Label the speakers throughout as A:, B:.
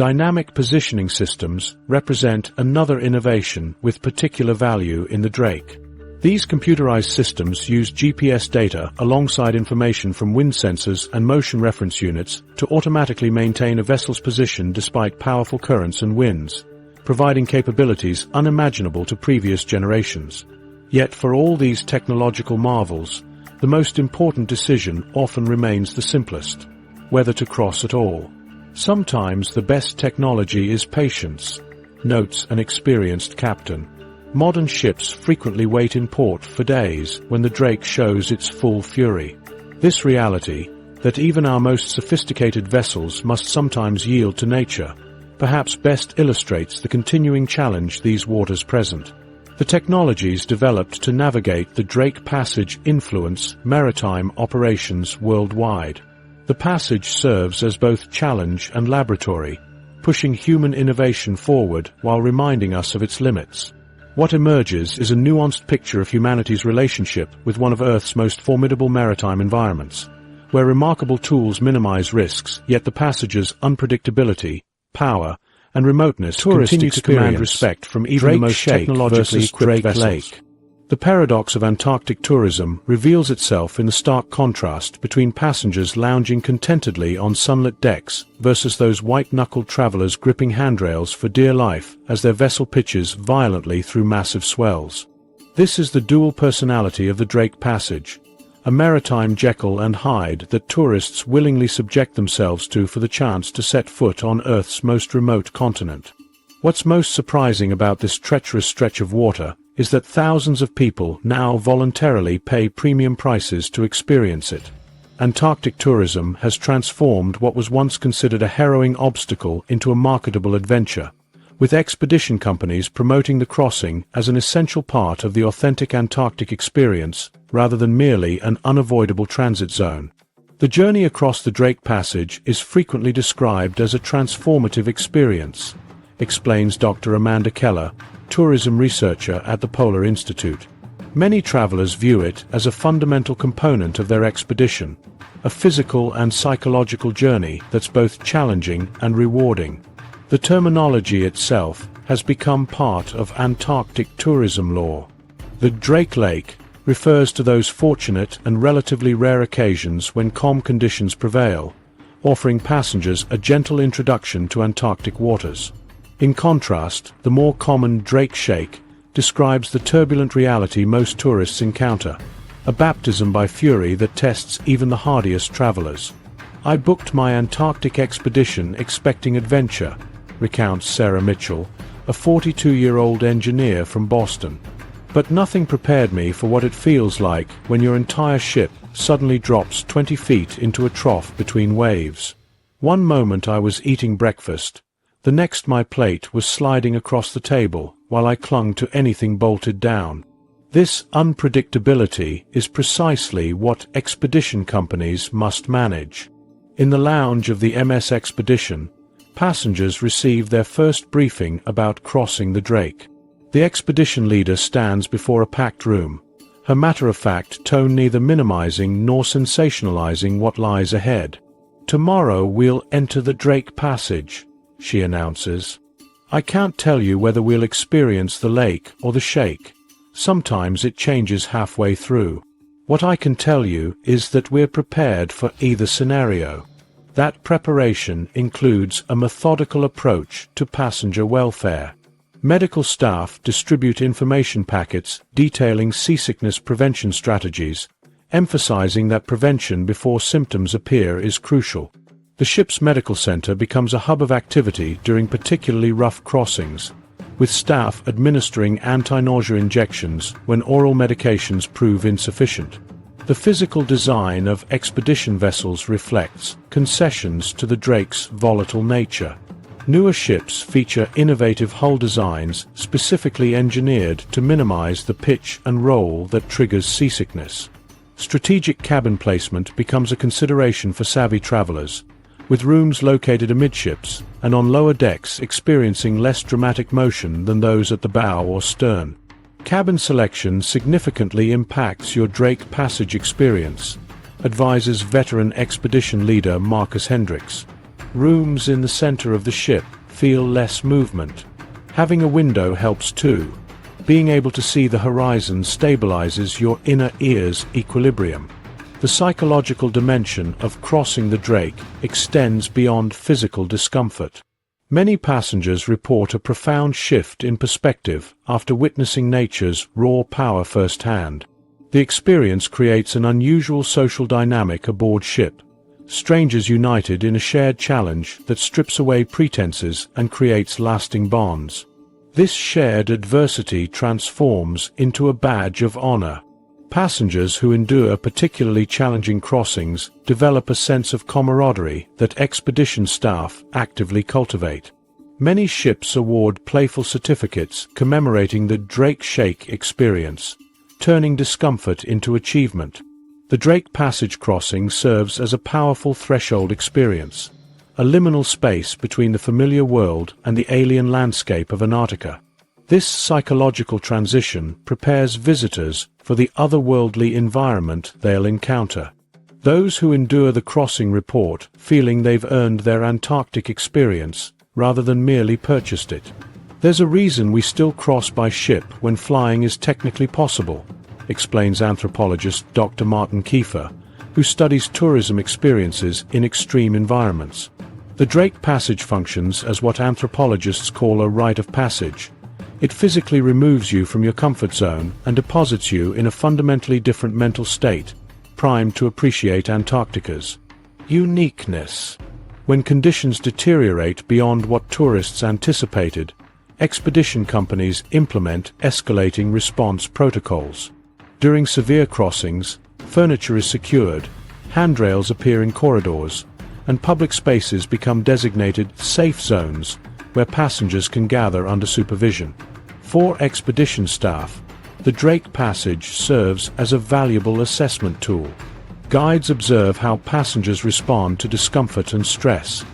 A: Dynamic positioning systems represent another innovation with particular value in the Drake. These computerized systems use GPS data alongside information from wind sensors and motion reference units to automatically maintain a vessel's position despite powerful currents and winds, providing capabilities unimaginable to previous generations. Yet for all these technological marvels, the most important decision often remains the simplest: whether to cross at all. Sometimes the best technology is patience, notes an experienced captain. Modern ships frequently wait in port for days when the Drake shows its full fury. This reality, that even our most sophisticated vessels must sometimes yield to nature, perhaps best illustrates the continuing challenge these waters present. The technologies developed to navigate the Drake Passage influence maritime operations worldwide. The passage serves as both challenge and laboratory, pushing human innovation forward while reminding us of its limits. What emerges is a nuanced picture of humanity's relationship with one of Earth's most formidable maritime environments, where remarkable tools minimize risks, yet the passage's unpredictability, power, and remoteness continue to command respect from even the most technologically equipped vessels. The paradox of Antarctic tourism reveals itself in the stark contrast between passengers lounging contentedly on sunlit decks versus those white-knuckled travelers gripping handrails for dear life as their vessel pitches violently through massive swells. This is the dual personality of the Drake Passage, a maritime Jekyll and Hyde that tourists willingly subject themselves to for the chance to set foot on Earth's most remote continent. What's most surprising about this treacherous stretch of water is that thousands of people now voluntarily pay premium prices to experience it. Antarctic tourism has transformed what was once considered a harrowing obstacle into a marketable adventure, with expedition companies promoting the crossing as an essential part of the authentic Antarctic experience rather than merely an unavoidable transit zone. The journey across the Drake Passage is frequently described as a transformative experience, explains Dr. Amanda Keller, tourism researcher at the Polar Institute. Many travelers view it as a fundamental component of their expedition, a physical and psychological journey that's both challenging and rewarding. The terminology itself has become part of Antarctic tourism lore. The Drake Lake refers to those fortunate and relatively rare occasions when calm conditions prevail, offering passengers a gentle introduction to Antarctic waters. In contrast, the more common Drake Shake describes the turbulent reality most tourists encounter, a baptism by fury that tests even the hardiest travelers. "I booked my Antarctic expedition expecting adventure," recounts Sarah Mitchell, a 42-year-old engineer from Boston. "But nothing prepared me for what it feels like when your entire ship suddenly drops 20 feet into a trough between waves. One moment I was eating breakfast, the next my plate was sliding across the table while I clung to anything bolted down." This unpredictability is precisely what expedition companies must manage. In the lounge of the MS Expedition, passengers receive their first briefing about crossing the Drake. The expedition leader stands before a packed room, her matter-of-fact tone neither minimizing nor sensationalizing what lies ahead. "Tomorrow we'll enter the Drake Passage," she announces. "I can't tell you whether we'll experience the lake or the shake. Sometimes it changes halfway through. What I can tell you is that we're prepared for either scenario. That preparation includes a methodical approach to passenger welfare. Medical staff distribute information packets detailing seasickness prevention strategies, emphasizing that prevention before symptoms appear is crucial. The ship's medical center becomes a hub of activity during particularly rough crossings, with staff administering anti-nausea injections when oral medications prove insufficient. The physical design of expedition vessels reflects concessions to the Drake's volatile nature. Newer ships feature innovative hull designs specifically engineered to minimize the pitch and roll that triggers seasickness. Strategic cabin placement becomes a consideration for savvy travelers, with rooms located amidships and on lower decks experiencing less dramatic motion than those at the bow or stern. Cabin selection significantly impacts your Drake Passage experience, advises veteran expedition leader Marcus Hendricks. Rooms in the center of the ship feel less movement. Having a window helps too. Being able to see the horizon stabilizes your inner ear's equilibrium. The psychological dimension of crossing the Drake extends beyond physical discomfort. Many passengers report a profound shift in perspective after witnessing nature's raw power firsthand. The experience creates an unusual social dynamic aboard ship. Strangers united in a shared challenge that strips away pretenses and creates lasting bonds. This shared adversity transforms into a badge of honor. Passengers who endure particularly challenging crossings develop a sense of camaraderie that expedition staff actively cultivate. Many ships award playful certificates commemorating the Drake Shake experience, turning discomfort into achievement. The Drake Passage crossing serves as a powerful threshold experience, a liminal space between the familiar world and the alien landscape of Antarctica. This psychological transition prepares visitors for the otherworldly environment they'll encounter. Those who endure the crossing report feeling they've earned their Antarctic experience rather than merely purchased it. There's a reason we still cross by ship when flying is technically possible, explains anthropologist Dr. Martin Kiefer, who studies tourism experiences in extreme environments. The Drake Passage functions as what anthropologists call a rite of passage. It physically removes you from your comfort zone and deposits you in a fundamentally different mental state, primed to appreciate Antarctica's uniqueness. When conditions deteriorate beyond what tourists anticipated, expedition companies implement escalating response protocols. During severe crossings, furniture is secured, handrails appear in corridors, and public spaces become designated safe zones where passengers can gather under supervision. For expedition staff, the Drake Passage serves as a valuable assessment tool. Guides observe how passengers respond to discomfort and stress,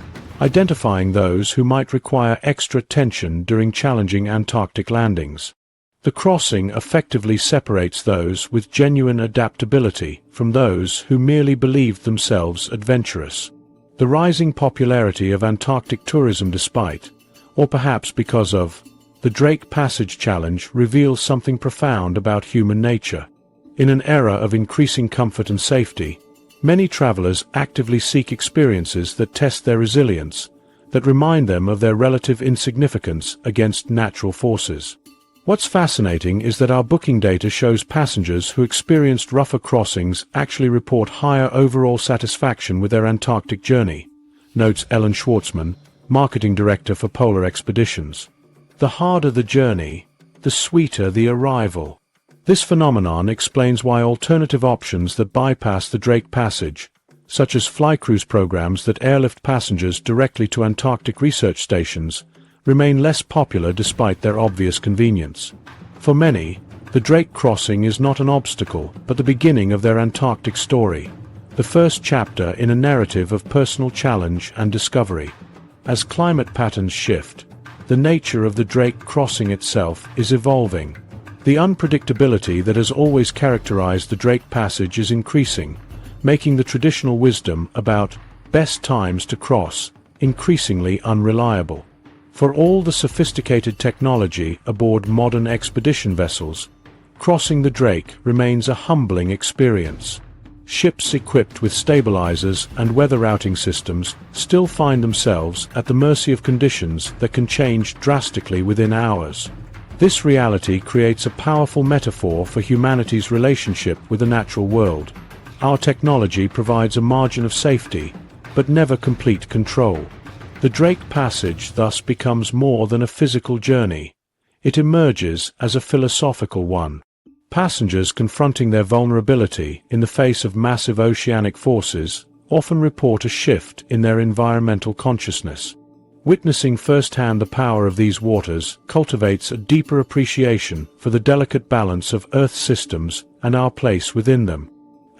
A: identifying those who might require extra attention during challenging Antarctic landings. The crossing effectively separates those with genuine adaptability from those who merely believed themselves adventurous. The rising popularity of Antarctic tourism despite, or perhaps because of, the Drake Passage Challenge reveals something profound about human nature. In an era of increasing comfort and safety, many travelers actively seek experiences that test their resilience, that remind them of their relative insignificance against natural forces. What's fascinating is that our booking data shows passengers who experienced rougher crossings actually report higher overall satisfaction with their Antarctic journey, notes Ellen Schwartzman, marketing director for Polar Expeditions. The harder the journey, the sweeter the arrival. This phenomenon explains why alternative options that bypass the Drake Passage, such as flycruise programs that airlift passengers directly to Antarctic research stations, remain less popular despite their obvious convenience. For many, the Drake crossing is not an obstacle, but the beginning of their Antarctic story, the first chapter in a narrative of personal challenge and discovery. As climate patterns shift, the nature of the Drake crossing itself is evolving. The unpredictability that has always characterized the Drake Passage is increasing, making the traditional wisdom about best times to cross increasingly unreliable. For all the sophisticated technology aboard modern expedition vessels, crossing the Drake remains a humbling experience. Ships equipped with stabilizers and weather routing systems still find themselves at the mercy of conditions that can change drastically within hours. This reality creates a powerful metaphor for humanity's relationship with the natural world. Our technology provides a margin of safety, but never complete control. The Drake Passage thus becomes more than a physical journey. It emerges as a philosophical one. Passengers confronting their vulnerability in the face of massive oceanic forces often report a shift in their environmental consciousness. Witnessing firsthand the power of these waters cultivates a deeper appreciation for the delicate balance of Earth's systems and our place within them.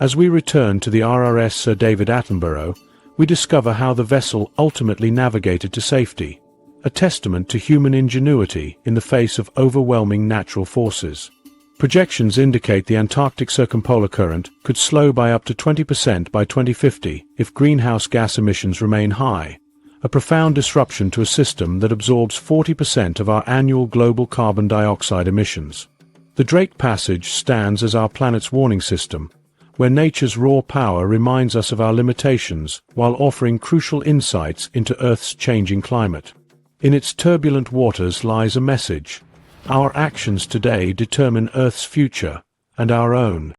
A: As we return to the RRS Sir David Attenborough, we discover how the vessel ultimately navigated to safety, a testament to human ingenuity in the face of overwhelming natural forces. Projections indicate the Antarctic circumpolar current could slow by up to 20% by 2050 if greenhouse gas emissions remain high, a profound disruption to a system that absorbs 40% of our annual global carbon dioxide emissions. The Drake Passage stands as our planet's warning system, where nature's raw power reminds us of our limitations while offering crucial insights into Earth's changing climate. In its turbulent waters lies a message. Our actions today determine Earth's future, and our own.